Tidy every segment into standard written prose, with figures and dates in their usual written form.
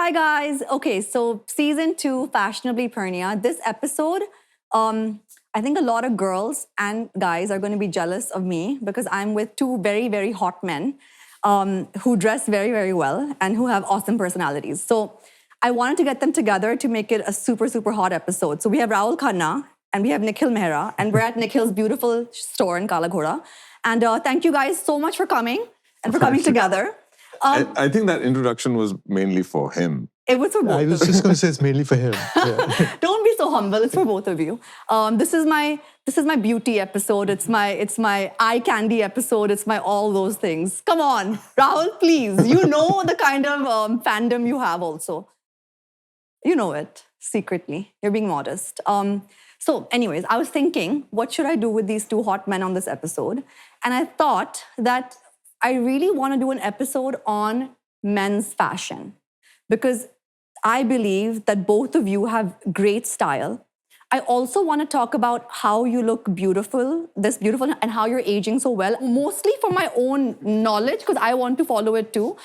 Hi guys. Okay, so season 2, Fashionably Pernia. This episode, I think a lot of girls and guys are going to be jealous of me because I'm with two very, very hot men who dress very, very well and who have awesome personalities. So I wanted to get them together to make it a super, super hot episode. So we have Rahul Khanna and we have Nikhil Mehra, and we're at Nikhil's beautiful store in Kala Ghoda. And thank you guys so much for coming and for coming together. I think that introduction was mainly for him. It was for both. I was just going to say it's mainly for him. Yeah. Don't be so humble. It's for both of you. This is my beauty episode. It's my eye candy episode. It's my all those things. Come on, Rahul, please. You know the kind of fandom you have. Also, you know it secretly. You're being modest. So, anyways, I was thinking, what should I do with these two hot men on this episode? And I thought that I really want to do an episode on men's fashion because I believe that both of you have great style. I also want to talk about how you look beautiful, and how you're aging so well, mostly for my own knowledge because I want to follow it too.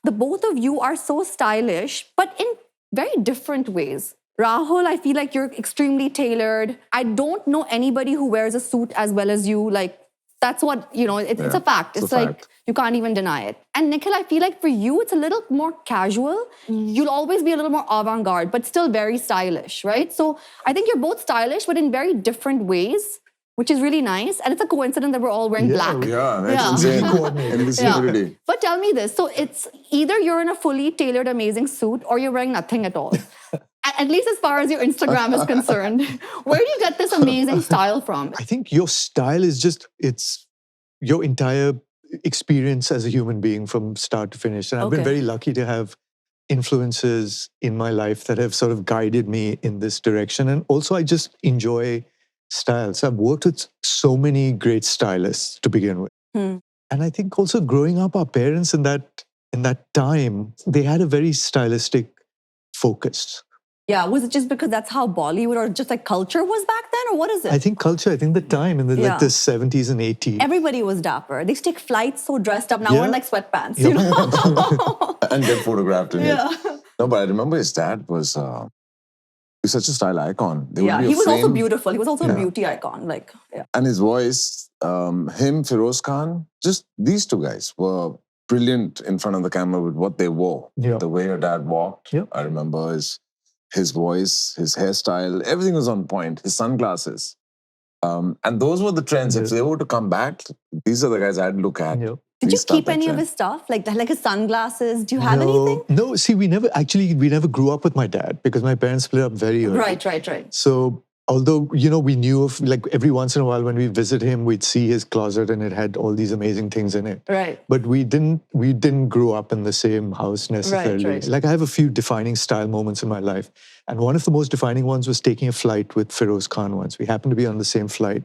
The both of you are so stylish, but in very different ways. Rahul, I feel like you're extremely tailored. I don't know anybody who wears a suit as well as you. Like, that's what, it's a fact. It's like, fact. You can't even deny it. And Nikhil, I feel like for you, it's a little more casual. You'll always be a little more avant-garde, but still very stylish, right? So I think you're both stylish, but in very different ways, which is really nice. And it's a coincidence that we're all wearing black. Yeah, that's insane. Yeah. But tell me this. So it's either you're in a fully tailored, amazing suit or you're wearing nothing at all. At least as far as your Instagram is concerned. Where do you get this amazing style from? I think your style is it's your entire experience as a human being from start to finish. And I've been very lucky to have influences in my life that have sort of guided me in this direction. And also I just enjoy style. So I've worked with so many great stylists to begin with. And I think also growing up, our parents in that time, they had a very stylistic focus. Yeah, was it just because that's how Bollywood or just like culture was back then, or what is it? I think culture, I think the time in the 70s and 80s. Everybody was dapper. They used to take flights so dressed up. Now we're in like sweatpants, you know? And get photographed in it. No, but I remember his dad was such a style icon. He was also beautiful. He was also a beauty icon. And his voice, him, Feroz Khan, just these two guys were brilliant in front of the camera with what they wore. Yeah. The way your dad walked, I remember his voice, his hairstyle, everything was on point. His sunglasses. And those were the trends. If they were to come back, these are the guys I'd look at. Did you keep any of his stuff? Like his sunglasses? Do you have anything? No, see, we never grew up with my dad because my parents split up very early. Right. So although, we knew of, like, every once in a while when we visit him, we'd see his closet and it had all these amazing things in it. Right. But we didn't grow up in the same house necessarily. Right. Like, I have a few defining style moments in my life. And one of the most defining ones was taking a flight with Feroz Khan once. We happened to be on the same flight.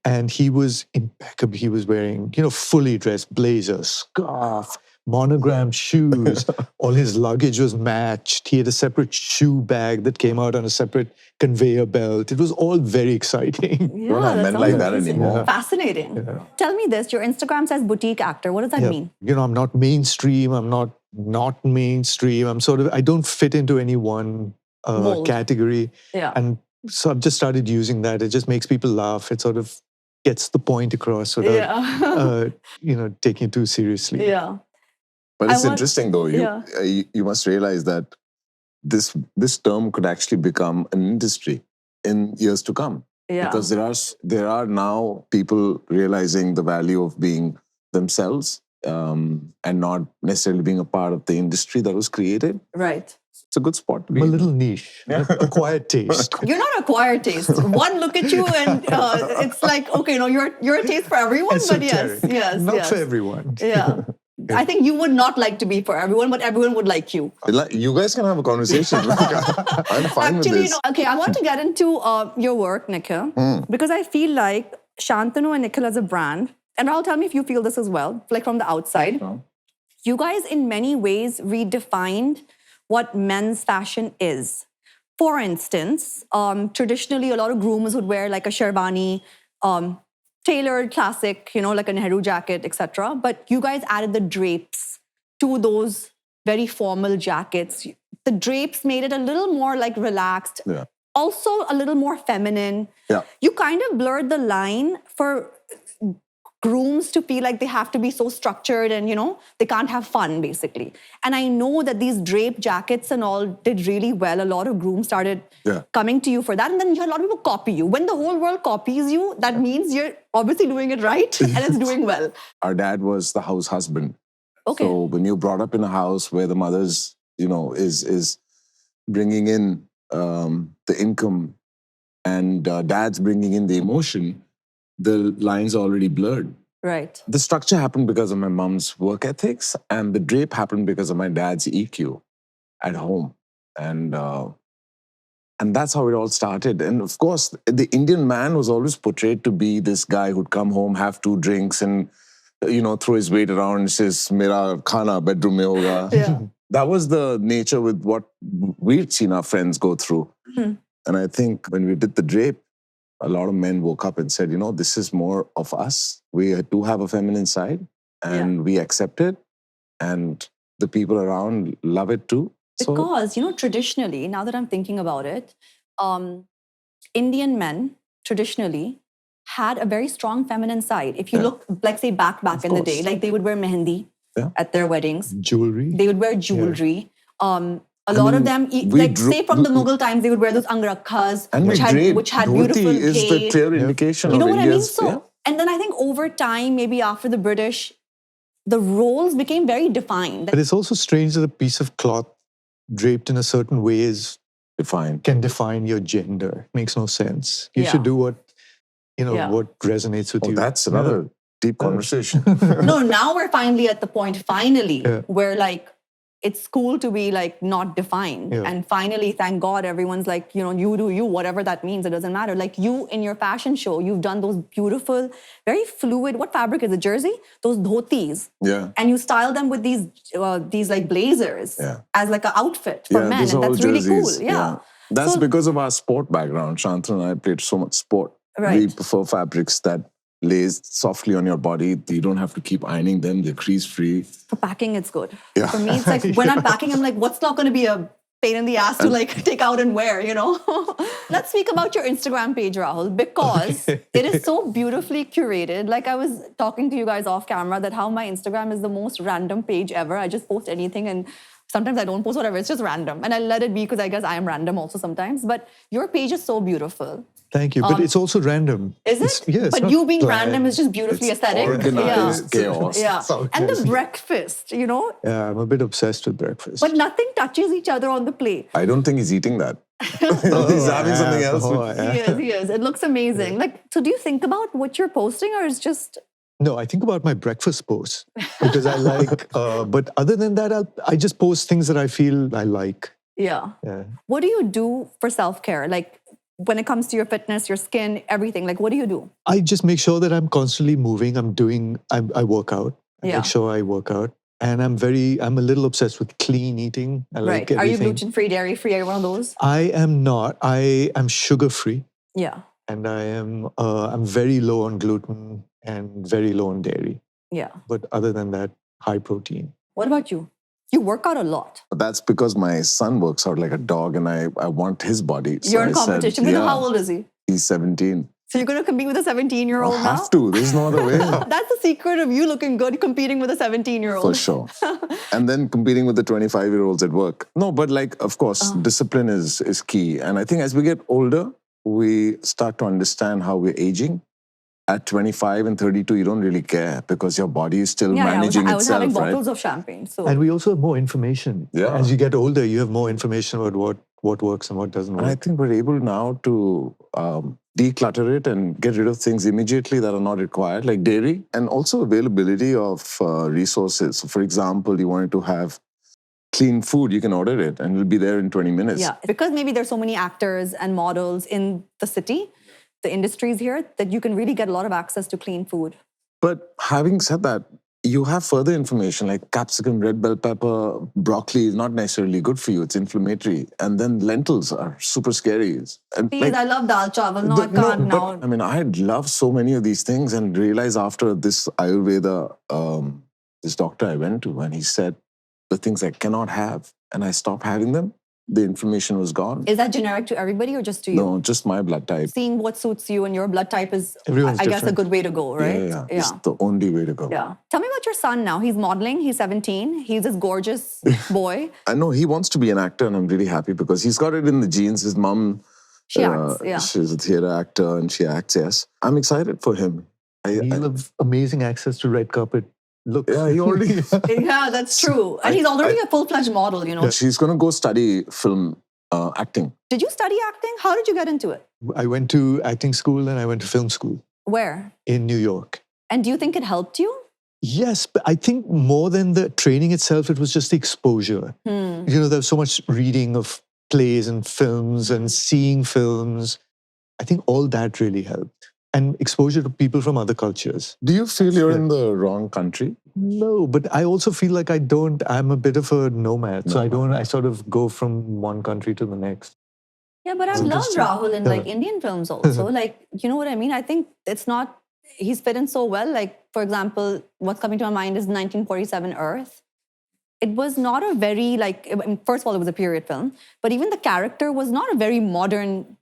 And he was impeccable. He was wearing, fully dressed blazer, scarf, monogrammed shoes. All his luggage was matched. He had a separate shoe bag that came out on a separate conveyor belt. It was all very exciting. Don't have men like that anymore. Fascinating. Yeah. Tell me this, your Instagram says boutique actor. What does that mean? I'm not mainstream. I'm not mainstream. I don't fit into any one category. Yeah. And so I've just started using that. It just makes people laugh. It sort of gets the point across without, taking it too seriously. Yeah. But it's interesting though. You must realize that this term could actually become an industry in years to come. Yeah. Because there are now people realizing the value of being themselves and not necessarily being a part of the industry that was created. Right. It's a good spot to be. A little niche, acquired taste. You're not acquired taste. One look at you and it's like, okay, no, you're a taste for everyone, Esoteric. But yes. Not for everyone. Yeah. I think you would not like to be for everyone, but everyone would like you. You guys can have a conversation. I'm fine with this. Okay, I want to get into your work, Nikhil, because I feel like Shantanu and Nikhil as a brand, and Rahul, tell me if you feel this as well, like from the outside. You guys, in many ways, redefined what men's fashion is. For instance, traditionally, a lot of grooms would wear like a sherwani, tailored classic, like a Nehru jacket, etc. But you guys added the drapes to those very formal jackets. The drapes made it a little more like relaxed. Yeah. Also a little more feminine. Yeah. You kind of blurred the line for grooms to feel like they have to be so structured and, they can't have fun, basically. And I know that these drape jackets and all did really well. A lot of grooms started coming to you for that. And then you had a lot of people copy you. When the whole world copies you, that means you're obviously doing it right and it's doing well. Our dad was the house husband. Okay. So when you're brought up in a house where the mother's, is bringing in the income and dad's bringing in the emotion, the lines are already blurred. Right. The structure happened because of my mom's work ethics, and the drape happened because of my dad's EQ at home. And that's how it all started. And of course, the Indian man was always portrayed to be this guy who'd come home, have 2 drinks, and throw his weight around and says, "Mera khana bedroom mein hoga." Yeah. That was the nature with what we'd seen our friends go through. Mm-hmm. And I think when we did the drape, a lot of men woke up and said, this is more of us. We do have a feminine side and we accept it. And the people around love it too. Because, traditionally, now that I'm thinking about it, Indian men traditionally had a very strong feminine side. If you look, like say back in the day, like they would wear mehendi at their weddings. Jewelry. They would wear jewelry. A lot of them, say from the Mughal times, they would wear those angrakkas, which had beautiful is the clear indication You know of what India's, I mean? And then I think over time, maybe after the British, the roles became very defined. But it's also strange that a piece of cloth draped in a certain way can define your gender. Makes no sense. You should do what resonates with you. That's another deep conversation. No, now we're finally at the point, where like, it's cool to be like not defined. Yeah. And finally, thank God, everyone's like, you do you, whatever that means, it doesn't matter. Like you in your fashion show, you've done those beautiful, very fluid, what fabric is it, jersey? Those dhotis. Yeah. And you style them with these like blazers as like an outfit for men. And that's really cool. Yeah. That's because of our sport background. Shantanu and I played so much sport. Right. We prefer fabrics that lays softly on your body. You don't have to keep ironing them. They're crease-free. For packing, it's good. Yeah. For me, it's like when I'm packing, I'm like, what's not going to be a pain in the ass to like take out and wear, Let's speak about your Instagram page, Rahul, because it is so beautifully curated. Like I was talking to you guys off camera that how my Instagram is the most random page ever. I just post anything and sometimes I don't post whatever. It's just random. And I let it be because I guess I am random also sometimes. But your page is so beautiful. Thank you. But it's also random. Is it? Yes. But you being random is just beautifully aesthetic. Organized chaos. Yeah. And the breakfast, Yeah, I'm a bit obsessed with breakfast. But nothing touches each other on the plate. I don't think he's eating that. He's having something else. He is. It looks amazing. Like, so do you think about what you're posting or is just... No, I think about my breakfast posts because I like, but other than that, I just post things that I feel I like. Yeah. What do you do for self-care? Like when it comes to your fitness, your skin, everything, like what do you do? I just make sure that I'm constantly moving. I work out. I make sure I work out. And I'm a little obsessed with clean eating. I like everything. Are you gluten-free, dairy-free? Are you one of those? I am not. I am sugar-free. Yeah. And I'm very low on gluten and very low on dairy. Yeah. But other than that, high protein. What about you? You work out a lot. That's because my son works out like a dog and I want his body. So You're in competition. How old is he? He's 17. So you're going to compete with a 17-year-old now? I have to. There's no other way. That's the secret of you looking good, competing with a 17-year-old. For sure. And then competing with the 25-year-olds at work. No, but like, of course, discipline is key. And I think as we get older, we start to understand how we're aging. At 25 and 32, you don't really care because your body is still managing itself, I was having bottles of champagne. So. And we also have more information. Yeah. As you get older, you have more information about what works and what doesn't work. And I think we're able now to declutter it and get rid of things immediately that are not required, like dairy, and also availability of resources. So for example, you wanted to have clean food, you can order it and it'll be there in 20 minutes. Yeah, because maybe there's so many actors and models in the city, the industries here, that you can really get a lot of access to clean food. But having said that, you have further information like capsicum, red bell pepper, broccoli is not necessarily good for you. It's inflammatory. And then lentils are super scary. And please, I love dal chawal. No, I can't now. I mean, I love so many of these things and realized after this Ayurveda, this doctor I went to, and he said the things I cannot have. and I stopped having them, the inflammation was gone. Is that generic to everybody or just to you? No, just my blood type. Seeing what suits you and your blood type is, Everyone's I guess, a different. good way to go, right? Yeah. It's the only way to go. Yeah. Tell me about your son now. He's modeling. He's 17. He's this gorgeous boy. I know he wants to be an actor, and I'm really happy because he's got it in the genes. His mom, She acts, yeah. she's a theater actor and she acts, yes. I'm excited for him. He'll have amazing access to red carpet looks. Yeah, he already... Yeah, that's true. And he's already a full-fledged model, you know. She's going to go study film acting. Did you study acting? How did you get into it? I went to acting school and I went to film school. Where? In New York. And do you think it helped you? Yes, but I think more than the training itself, it was just the exposure. You know, there was so much reading of plays and films and seeing films. I think all that really helped. And exposure to people from other cultures. Do you feel you're in the wrong country? No, but I also feel like I'm a bit of a nomad. So I sort of go from one country to the next. Yeah, but I've loved Rahul in like Indian films also. Like, you know what I mean? I think it's not, he's fit in so well. Like, for example, what's coming to my mind is 1947 Earth. It was not a very like, I mean, first of all, it was a period film, but even the character was not a very modern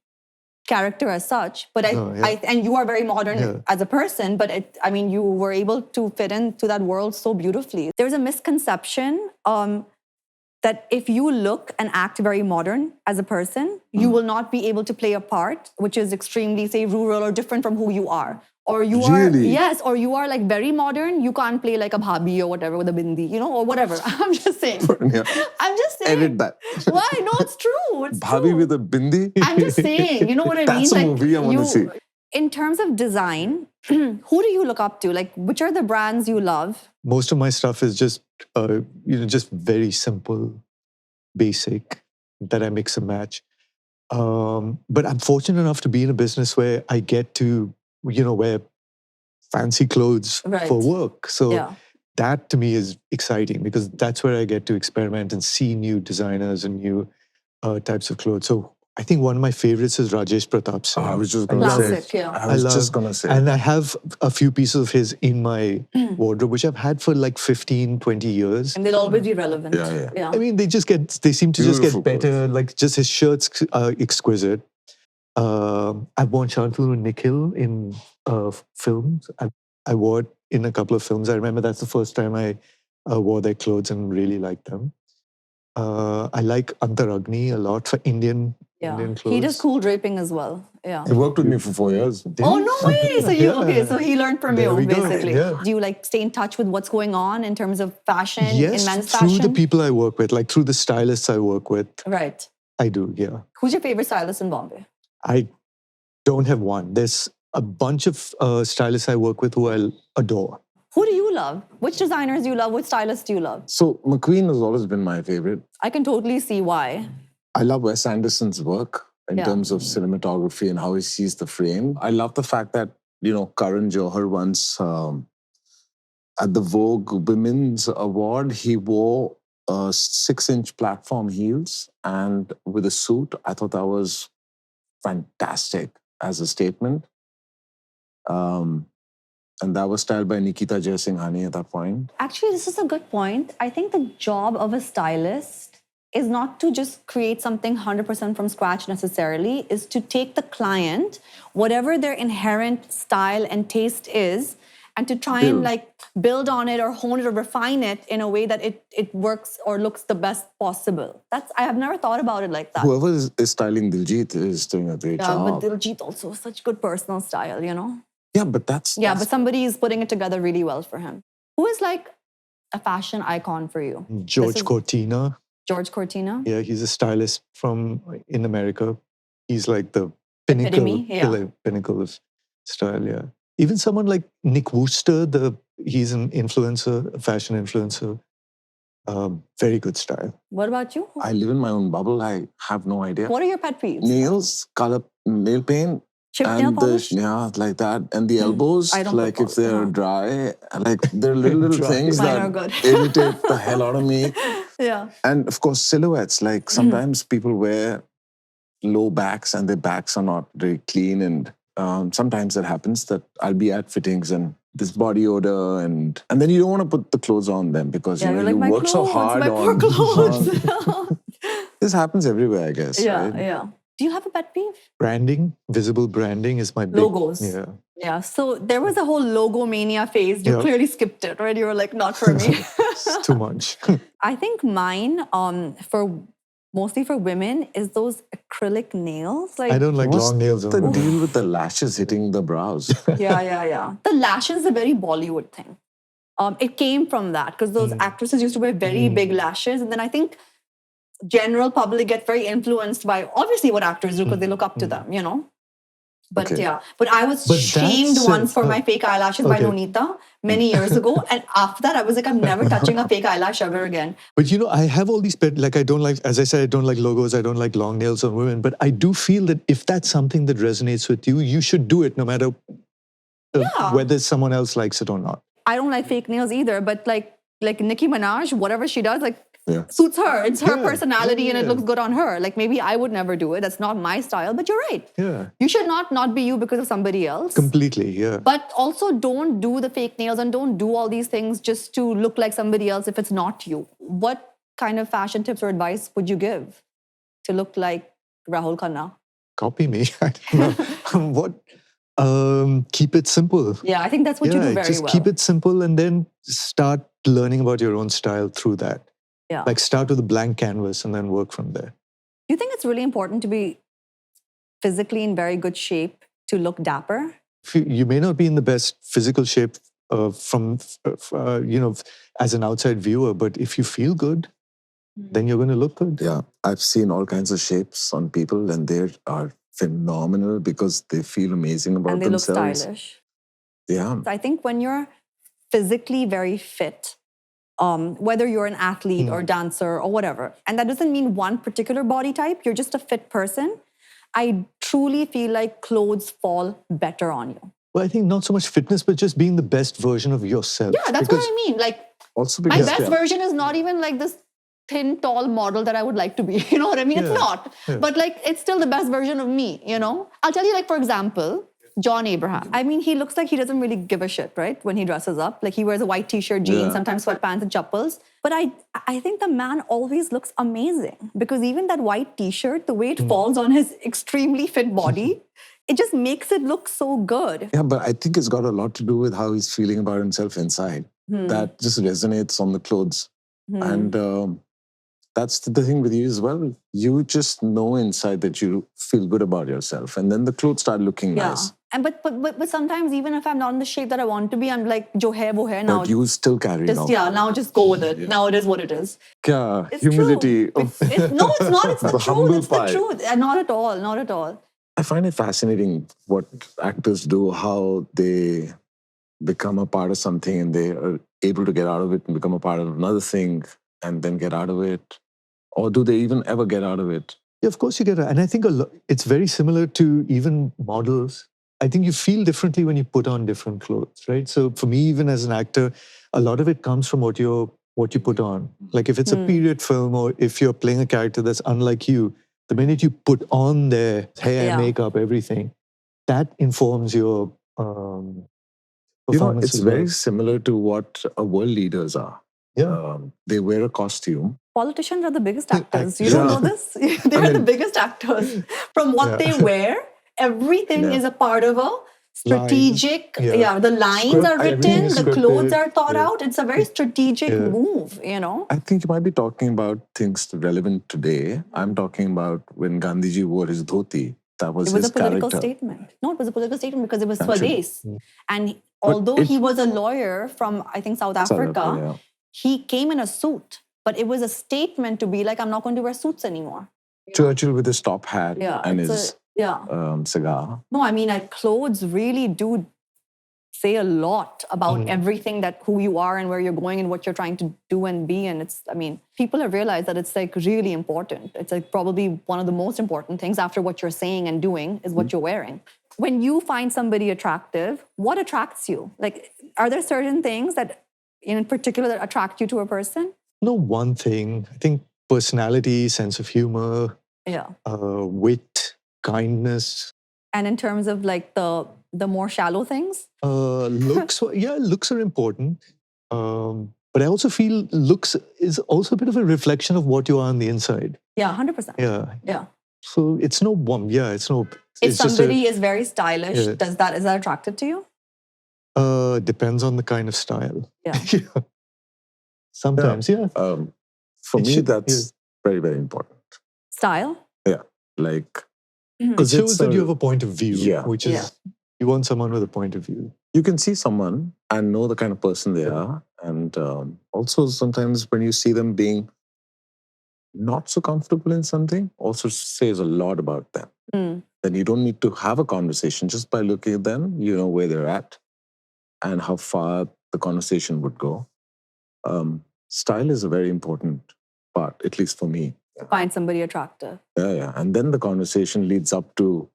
character as such. But and you are very modern as a person, but I mean, you were able to fit into that world so beautifully. There's a misconception that if you look and act very modern as a person, you will not be able to play a part which is extremely, say, rural or different from who you are. Or you are, or you are like very modern, you can't play like a bhabi or whatever with a bindi, you know, or whatever. I'm just saying. I'm just saying. Edit that. Why? No, it's true. It's Bhabi true. with a bindi? I'm just saying, you know what I mean? That's a movie I want to see. In terms of design, who do you look up to? Like, which are the brands you love? Most of my stuff is just, just very simple, basic, that I mix and match. But I'm fortunate enough to be in a business where I get to, wear fancy clothes for work. So that to me is exciting because that's where I get to experiment and see new designers and new types of clothes. So I think one of my favorites is Rajesh Pratap Singh. I was just going to say. I was just going to say. And I have a few pieces of his in my wardrobe, which I've had for like 15, 20 years. And they'll always be relevant. Yeah. I mean, they seem to just get better. Like just his shirts are exquisite. I've worn Shantanu and Nikhil in films. I wore it in a couple of films. I remember that's the first time I wore their clothes and really liked them. I like Antaragni a lot for Indian clothes. He does cool draping as well. Yeah. He worked with me for 4 years. Oh, no way! So he learned from you, basically. Yeah. Do you like stay in touch with what's going on in terms of fashion, yes, in men's fashion? through the people I work with, like through the stylists I work with. Right. I do, yeah. Who's your favorite stylist in Bombay? I don't have one. There's a bunch of stylists I work with who I adore. Who do you love? Which designers do you love? Which stylists do you love? So McQueen has always been my favorite. I can totally see why. I love Wes Anderson's work in terms of cinematography and how he sees the frame. I love the fact that, Karan Johar once at the Vogue Women's Award, he wore 6-inch platform heels and with a suit. I thought that was fantastic as a statement. And that was styled by Nikita Jaisinghani at that point. Actually, this is a good point. I think the job of a stylist is not to just create something 100% from scratch necessarily, is to take the client, whatever their inherent style and taste is, and to try and like build on it or hone it or refine it in a way that it works or looks the best possible. I have never thought about it like that. Whoever is styling Diljit is doing a great job. Yeah, but Diljit also has such good personal style, Yeah, but that's... but somebody is putting it together really well for him. Who is like a fashion icon for you? George Cortina. George Cortina? Yeah, he's a stylist in America. He's like the pinnacle of style, yeah. Even someone like Nick Wooster, he's an influencer, a fashion influencer. Very good style. What about you? I live in my own bubble. I have no idea. What are your pet peeves? Nails, color, nail paint. Chip nail polish? Like that. And the elbows, like if they're dry, like they're little things that irritate the hell out of me. Yeah. And of course, silhouettes. Like sometimes people wear low backs and their backs are not very clean. And sometimes it happens that I'll be at fittings and this body odor, and then you don't want to put the clothes on them because you're you like, my work so clothes, hard my poor on. clothes. This happens everywhere, I guess. Right? Yeah. Do you have a pet peeve? Branding, visible branding is my big... Logos. Yeah. Yeah, so there was a whole logo mania phase. You clearly skipped it, right? You were like, not for me. It's too much. I think mine, mostly for women, is those acrylic nails. Like, I don't like What's long nails. the deal with the lashes hitting the brows? Yeah. The lashes is a very Bollywood thing. It came from that because those actresses used to wear very big lashes, and then I think general public get very influenced by obviously what actors do because they look up to them, you know. But but I was shamed once for my fake eyelashes by Nonita many years ago, and after that I was like, I'm never touching a fake eyelash ever again. But you know, I have all these pet, like I don't like, as I said, I don't like logos, I don't like long nails on women, but I do feel that if that's something that resonates with you, you should do it no matter whether someone else likes it or not. I don't like fake nails either, but like Nicki Minaj, whatever she does, like suits her. It's her personality and it looks good on her. Like maybe I would never do it. That's not my style, but you're right. Yeah. You should not be you because of somebody else. Completely, yeah. But also don't do the fake nails and don't do all these things just to look like somebody else if it's not you. What kind of fashion tips or advice would you give to look like Rahul Khanna? Copy me. I don't know. Keep it simple. Yeah, I think that's what you do very well. Just keep it simple and then start learning about your own style through that. Yeah. Like start with a blank canvas and then work from there. Do you think it's really important to be physically in very good shape to look dapper? You may not be in the best physical shape as an outside viewer, but if you feel good, then you're going to look good. Yeah, I've seen all kinds of shapes on people and they are phenomenal because they feel amazing about themselves. And they look stylish. Yeah. I think when you're physically very fit, whether you're an athlete or dancer or whatever, and that doesn't mean one particular body type, you're just a fit person, I truly feel like clothes fall better on you. Well, I think not so much fitness, but just being the best version of yourself. Yeah, that's what I mean. Like, also my best version is not even like this thin, tall model that I would like to be. You know what I mean? It's not. Yeah. But like, it's still the best version of me, you know? I'll tell you, like, for example, John Abraham. I mean, he looks like he doesn't really give a shit, right? When he dresses up. Like, he wears a white t-shirt, jeans, sometimes sweatpants and chappals. But I think the man always looks amazing because even that white t-shirt, the way it falls on his extremely fit body, it just makes it look so good. Yeah, but I think it's got a lot to do with how he's feeling about himself inside. That just resonates on the clothes. And that's the thing with you as well. You just know inside that you feel good about yourself. And then the clothes start looking nice. And but sometimes even if I'm not in the shape that I want to be, I'm like, jo hai wo hai now. But you still carry just, on. Now just go with it. Yeah. Now it is what it is. Yeah, humility. No, it's not. It's the truth. It's the truth. Not at all. Not at all. I find it fascinating what actors do, how they become a part of something and they are able to get out of it and become a part of another thing and then get out of it. Or do they even ever get out of it? Yeah, of course you get out. And I think it's very similar to even models. I think you feel differently when you put on different clothes, right? So for me, even as an actor, a lot of it comes from what you put on. Like if it's a period film or if you're playing a character that's unlike you, the minute you put on their hair, makeup, everything, that informs your performance. You know, it's very similar to what world leaders are. Yeah. They wear a costume. Politicians are the biggest actors. You don't know this? They're the biggest actors. From what they wear, everything is a part of a strategic... the lines are written, the clothes are thought out. It's a very strategic move, you know? I think you might be talking about things relevant today. I'm talking about when Gandhiji wore his dhoti. That was his character. It was a political statement. No, it was a political statement because it was Swadesh. And although he was a lawyer from, I think, South Africa, he came in a suit. But it was a statement to be like, I'm not going to wear suits anymore. Churchill with his top hat and his cigar. No, I mean, clothes really do say a lot about everything who you are and where you're going and what you're trying to do and be. And people have realized that it's like really important. It's like probably one of the most important things after what you're saying and doing is what you're wearing. When you find somebody attractive, what attracts you? Like, are there certain things that in particular that attract you to a person? No one thing. I think personality, sense of humor, wit, kindness. And in terms of like the the more shallow things? Looks are important. But I also feel looks is also a bit of a reflection of what you are on the inside. Yeah, 100%. Yeah. So it's no one. Yeah, it's no. If somebody is very stylish, is that attractive to you? Depends on the kind of style. Yeah. Sometimes, yeah. For me, that's very, very important. Style? Yeah. Like, it shows that you have a point of view, which is you want someone with a point of view. You can see someone and know the kind of person they are. And also sometimes when you see them being not so comfortable in something, also says a lot about them. Then you don't need to have a conversation. Just by looking at them, you know where they're at and how far the conversation would go. Style is a very important part, at least for me. Find somebody attractive. Yeah. And then the conversation leads up to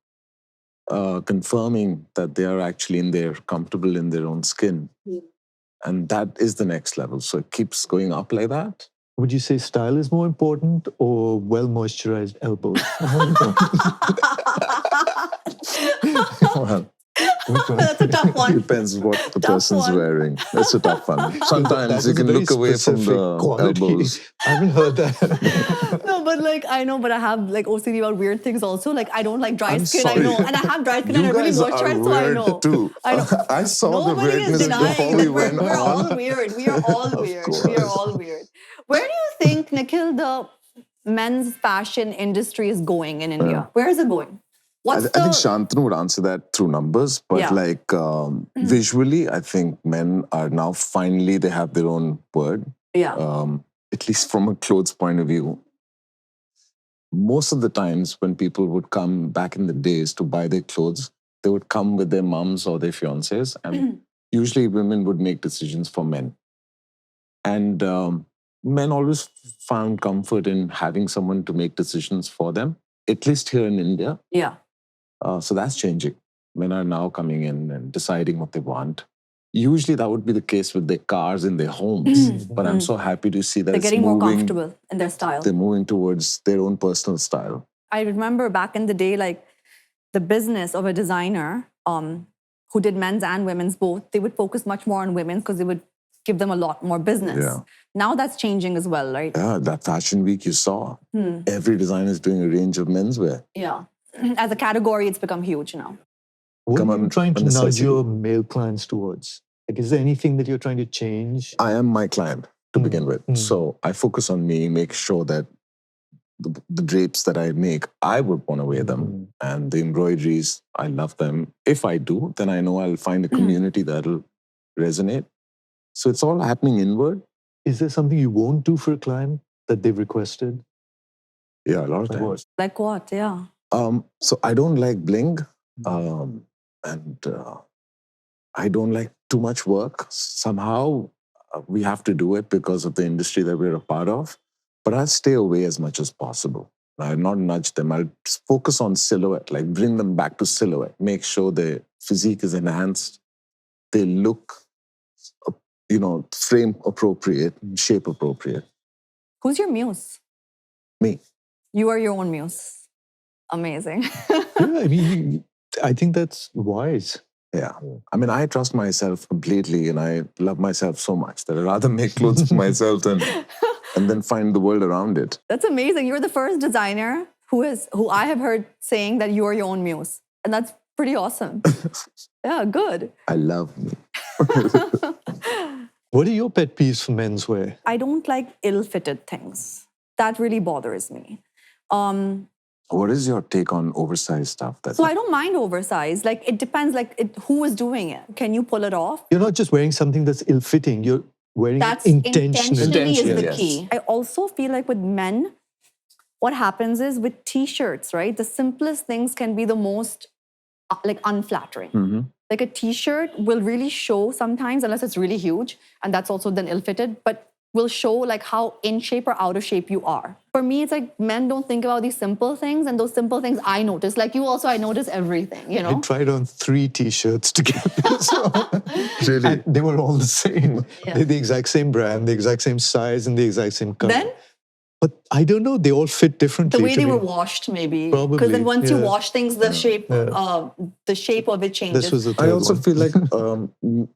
confirming that they are actually comfortable in their own skin. And that is the next level. So it keeps going up like that. Would you say style is more important or well-moisturized elbows? Well, that's a tough one. Depends what the person's wearing. That's a tough one. Sometimes you can look away from the elbows. I haven't heard that. No, but like I know, but I have like OCD about weird things also. Like I don't like dry skin. Sorry. I know, and I have dry skin. And I really moisturize, so I know. Too. I know. I saw Nobody the weirdness is denying before we went we're on. all weird. We are all weird. We are all weird. Where do you think, Nikhil, the men's fashion industry is going in India? Where is it going? I think Shantanu would answer that through numbers, but visually, I think men are now finally, they have their own word. Yeah. At least from a clothes point of view. Most of the times when people would come back in the days to buy their clothes, they would come with their mums or their fiancés, and usually women would make decisions for men. And men always found comfort in having someone to make decisions for them, at least here in India. Yeah. So that's changing. Men are now coming in and deciding what they want. Usually that would be the case with their cars in their homes. But I'm so happy to see that they're getting more comfortable in their style. They're moving towards their own personal style. I remember back in the day, like the business of a designer who did men's and women's both, they would focus much more on women's because they would give them a lot more business. Yeah. Now that's changing as well, right? Yeah, that fashion week you saw. Every designer is doing a range of menswear. Yeah. As a category, it's become huge now. What are you trying to nudge your male clients towards? Like, is there anything that you're trying to change? I am my client to begin with. So I focus on me, make sure that the drapes that I make, I would want to wear them. And the embroideries, I love them. If I do, then I know I'll find a community that'll resonate. So it's all happening inward. Is there something you won't do for a client that they've requested? Yeah, a lot of times. Like what? Yeah. So I don't like bling. And I don't like too much work. Somehow we have to do it because of the industry that we're a part of. But I'll stay away as much as possible. I'll not nudge them. I'll focus on silhouette, like bring them back to silhouette. Make sure their physique is enhanced. They look, frame appropriate, shape appropriate. Who's your muse? Me. You are your own muse. Amazing. I think that's wise. Yeah. I mean, I trust myself completely and I love myself so much that I'd rather make clothes for myself and then find the world around it. That's amazing. You're the first designer who I have heard saying that you are your own muse. And that's pretty awesome. Yeah, good. I love me. What are your pet peeves for menswear? I don't like ill-fitted things. That really bothers me. What is your take on oversized stuff? So I don't mind oversized. Like, it depends, who is doing it. Can you pull it off? You're not just wearing something that's ill-fitting. You're wearing it intentionally. Intentionally is the key. I also feel like with men, what happens is with T-shirts, right? The simplest things can be the most, unflattering. Like a T-shirt will really show sometimes, unless it's really huge, and that's also then ill-fitted, but will show how in shape or out of shape you are. For me, it's like men don't think about these simple things, and those simple things I notice. Like you also, I notice everything, I tried on 3 T-shirts together. Really? And they were all the same. Yeah. They're the exact same brand, the exact same size, and the exact same color. Then? But I don't know. They all fit differently. The way to they me. were washed, maybe. Probably, Because then once you yeah. wash things, the shape of it changes. This was the I third also one. feel like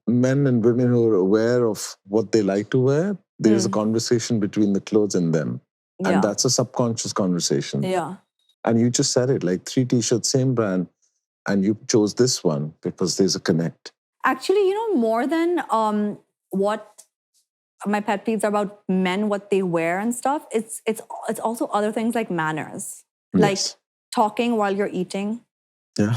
men and women who are aware of what they like to wear, there's a conversation between the clothes and them. Yeah. And that's a subconscious conversation. Yeah. And you just said it, like 3 t-shirts, same brand, and you chose this one because there's a connect. Actually, more than what my pet peeves are about men, what they wear and stuff, it's also other things like manners. Like Yes. talking while you're eating. Yeah.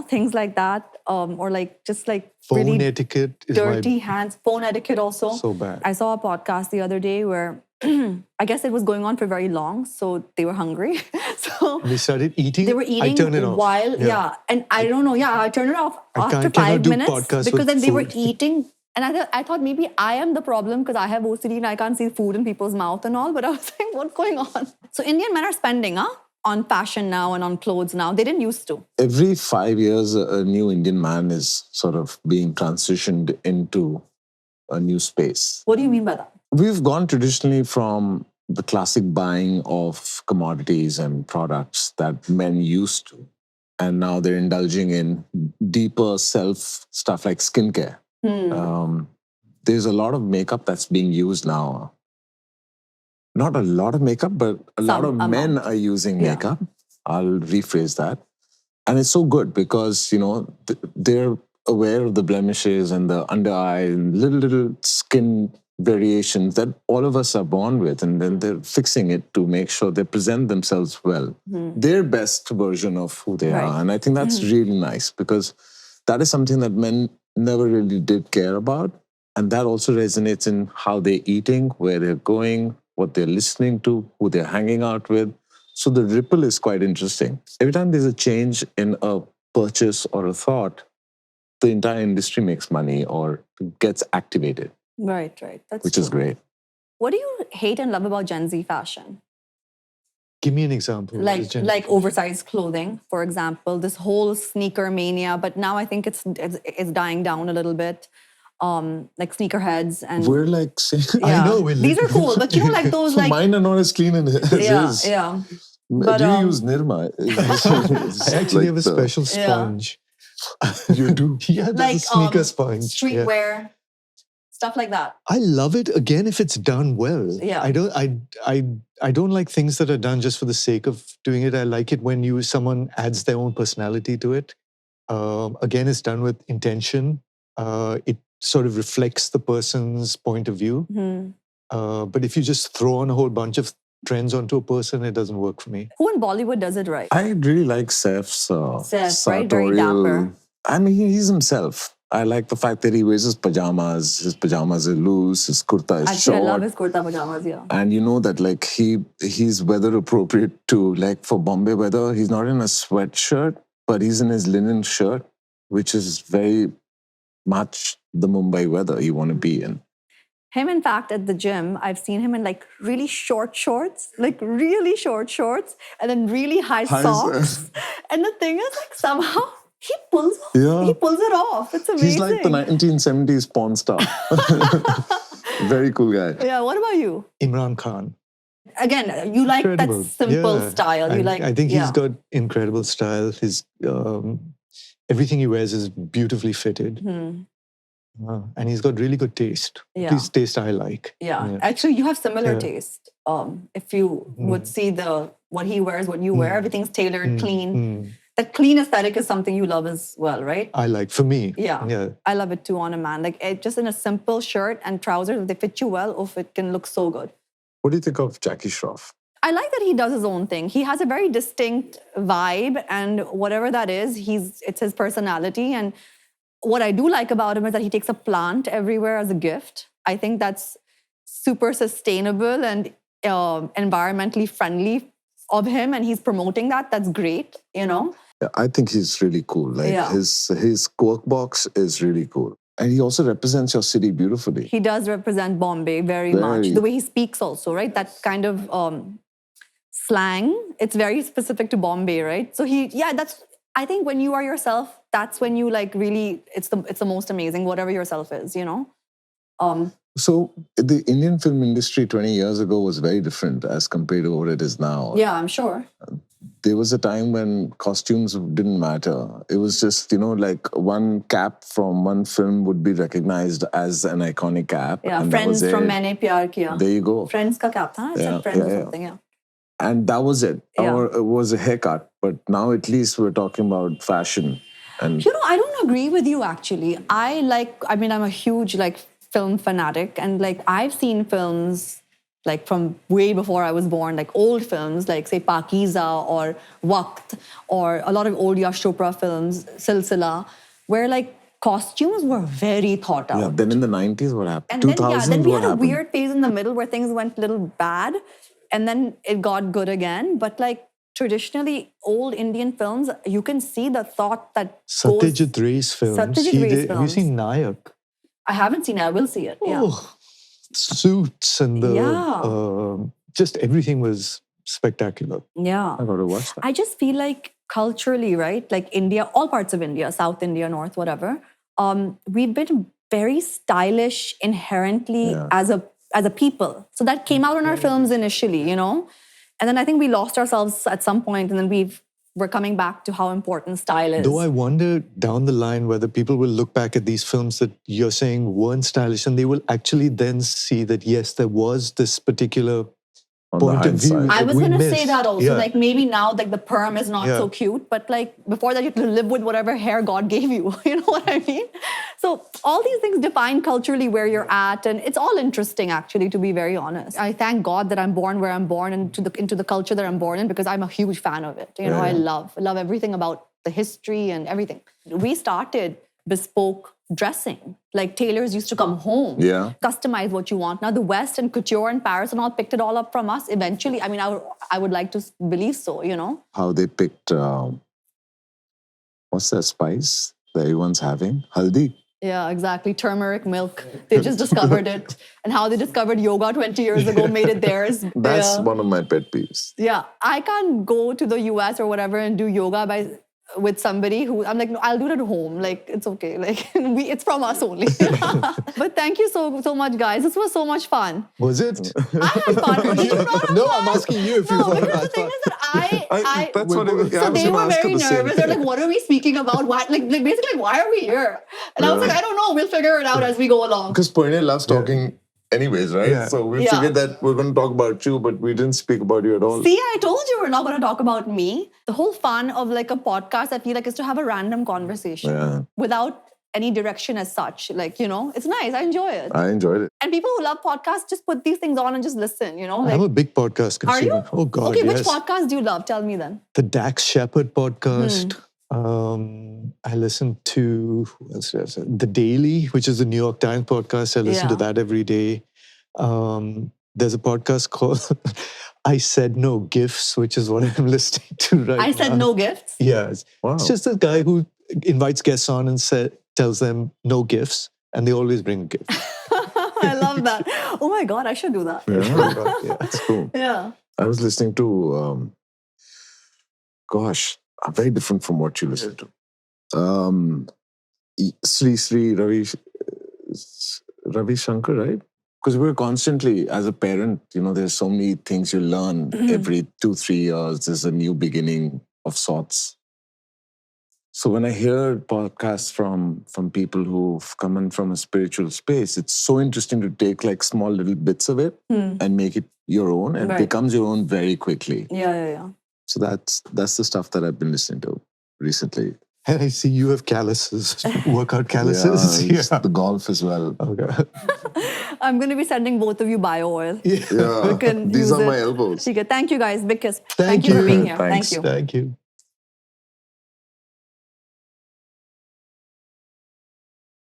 Things like that. Or like just like Phone really etiquette is dirty hands. Phone etiquette also. so bad. I saw a podcast the other day where I guess it was going on for very long, so they were hungry. So They started eating. they were eating I turned it off. while, and I don't know, I turned it off after cannot 5 do minutes podcasts because with then they were food. eating. And I thought maybe I am the problem because I have OCD and I can't see food in people's mouth and all. But I was like, what's going on? So Indian men are spending on fashion now and on clothes now. They didn't used to. Every 5 years, a new Indian man is sort of being transitioned into a new space. What do you mean by that? We've gone traditionally from the classic buying of commodities and products that men used to. And now they're indulging in deeper self stuff like skincare. There's a lot of makeup that's being used now. Not a lot of makeup, but a lot of men are using makeup. I'll rephrase that. And it's so good because, they're aware of the blemishes and the under eye and little skin variations that all of us are born with. And then they're fixing it to make sure they present themselves well. Their best version of who they are. And I think that's really nice because that is something that men never really did care about. And that also resonates in how they're eating, where they're going, what they're listening to, who they're hanging out with. So the ripple is quite interesting. Every time there's a change in a purchase or a thought, the entire industry makes money or gets activated. Right. That's which true. is great. What do you hate and love about Gen Z fashion? Give me an example. Like oversized clothing, for example. This whole sneaker mania, but now I think it's dying down a little bit. Like sneakerheads and we're like I know these are cool, but like those so mine are not as clean as his. Yeah. But do you use Nirma? I actually have a special sponge. You do? Yeah, there's like a sneaker sponge. Streetwear, stuff like that. I love it again if it's done well. Yeah. I don't like things that are done just for the sake of doing it. I like it when someone adds their own personality to it. Again, it's done with intention. It sort of reflects the person's point of view. But if you just throw on a whole bunch of trends onto a person, it doesn't work for me. Who in Bollywood does it right? I really like Seth's right? Very dapper. I mean, he's himself. I like the fact that he wears his pajamas. His pajamas are loose. His kurta is short. I love his kurta pajamas, yeah. And you know that like he's weather appropriate to like for Bombay weather. He's not in a sweatshirt, but he's in his linen shirt, which is very much the Mumbai weather you want to be in. Him, in fact, at the gym, I've seen him in like really short shorts, and then really high socks. And the thing is, like somehow he pulls it off. It's amazing. He's like the 1970s porn star. Very cool guy. Yeah. What about you? Imran Khan. Again, you like that simple style. I think he's got incredible style. His everything he wears is beautifully fitted. And he's got really good taste. Yeah. His taste I like. Yeah. Actually, you have similar taste. If you would see what he wears, what you wear, everything's tailored, clean. That clean aesthetic is something you love as well, right? I like, for me. Yeah. I love it too on a man. Like just in a simple shirt and trousers, if they fit you well, it can look so good. What do you think of Jackie Shroff? I like that he does his own thing. He has a very distinct vibe, and whatever that is, it's his personality. And what I do like about him is that he takes a plant everywhere as a gift. I think that's super sustainable and environmentally friendly of him, and he's promoting that. That's great, Yeah, I think he's really cool. His cork box is really cool. And he also represents your city beautifully. He does represent Bombay very much. The way he speaks also, right? That kind of slang, it's very specific to Bombay, right? So I think when you are yourself, that's when you like really, it's the most amazing, whatever yourself is, So the Indian film industry 20 years ago was very different as compared to what it is now. Yeah, I'm sure. There was a time when costumes didn't matter. It was just, like one cap from one film would be recognized as an iconic cap. Yeah, and Friends that was from it. Maine Pyar Kiya. There you go. Friends ka cap tha? I said Friends or something, yeah. And that was it. Yeah. Or it was a haircut. But now at least we're talking about fashion. And I don't agree with you actually. I'm a huge film fanatic, and I've seen films from way before I was born, old films, say Pakiza or Waqt, or a lot of old Yash Chopra films, Silsila, where costumes were very thought out. yeah, then in the 90s, what happened? And 2000s, then we what had a happened? weird phase in the middle where things went a little bad, and then it got good again. But traditionally, old Indian films, you can see the thought that Satyajit Ray's films. Satyajit Ray's Have you films. seen Nayak? I haven't seen it. I will see it. Yeah. Oh, suits and just everything was spectacular. Yeah. I got to watch that. I just feel like culturally, right? India, all parts of India, South India, North, whatever, we've been very stylish inherently as a people. So that came out in our films initially, And then I think we lost ourselves at some point, and then we're coming back to how important style is. Though I wonder down the line whether people will look back at these films that you're saying weren't stylish, and they will actually then see that, yes, there was this particular On the point of view. hindsight. I was we going to say missed. that also. Yeah. Maybe now, the perm is not so cute, but before that, you had to live with whatever hair God gave you. You know what I mean? So all these things define culturally where you're at, and it's all interesting, actually, to be very honest. I thank God that I'm born where I'm born and into the culture that I'm born in, because I'm a huge fan of it. I love everything about the history and everything. We started bespoke dressing. Tailors used to come home, customize what you want. Now the West and couture and Paris and all picked it all up from us eventually. I mean, I would like to believe so, How they picked, what's that spice that everyone's having? Haldi. Yeah, exactly. Turmeric milk. They just discovered it. And how they discovered yoga 20 years ago made it theirs. That's one of my pet peeves. Yeah. I can't go to the US or whatever and do yoga with somebody who, I'm no, I'll do it at home. It's okay. It's from us only. But thank you so much, guys. This was so much fun. Was it? I had fun. Did you not have No, fun? I'm asking you if you No, had because the thing is that That's what it was. so they were very nervous. They're what are we speaking about? Why, basically, why are we here? And I was I don't know. We'll figure it out as we go along. Because Purne loves talking anyways, right? Yeah. So we figured that we're going to talk about you, but we didn't speak about you at all. See, I told you we're not going to talk about me. The whole fun of a podcast, I feel is to have a random conversation without any direction as such. It's nice. I enjoy it. I enjoyed it. And people who love podcasts just put these things on and just listen, I'm a big podcast consumer. Are you? Oh, God, okay, yes. which podcast do you love? Tell me then. The Dax Shepard podcast. I listen to The Daily, which is the New York Times podcast. I listen to that every day. There's a podcast called I Said No Gifts, which is what I'm listening to right now. I Said No Gifts? Yes. Wow. It's just a guy who invites guests on and tells them no gifts, and they always bring a gift. I love that. Oh my God, I should do that. Yeah, that's cool. Yeah. I was listening to, very different from what you listen to. Sri Ravi Shankar, right? Because we're constantly, as a parent, there's so many things you learn every 2-3 years. There's a new beginning of sorts. So when I hear podcasts from people who've come in from a spiritual space, it's so interesting to take small little bits of it and make it your own, and it becomes your own very quickly. Yeah. So that's the stuff that I've been listening to recently. And I see you have calluses, workout calluses. Yeah, the golf as well. Okay. I'm going to be sending both of you bio oil. Yeah, these are my elbows. Thank you guys. Big kiss. Thank you for you. being here. Thanks. Thank you. Thank you.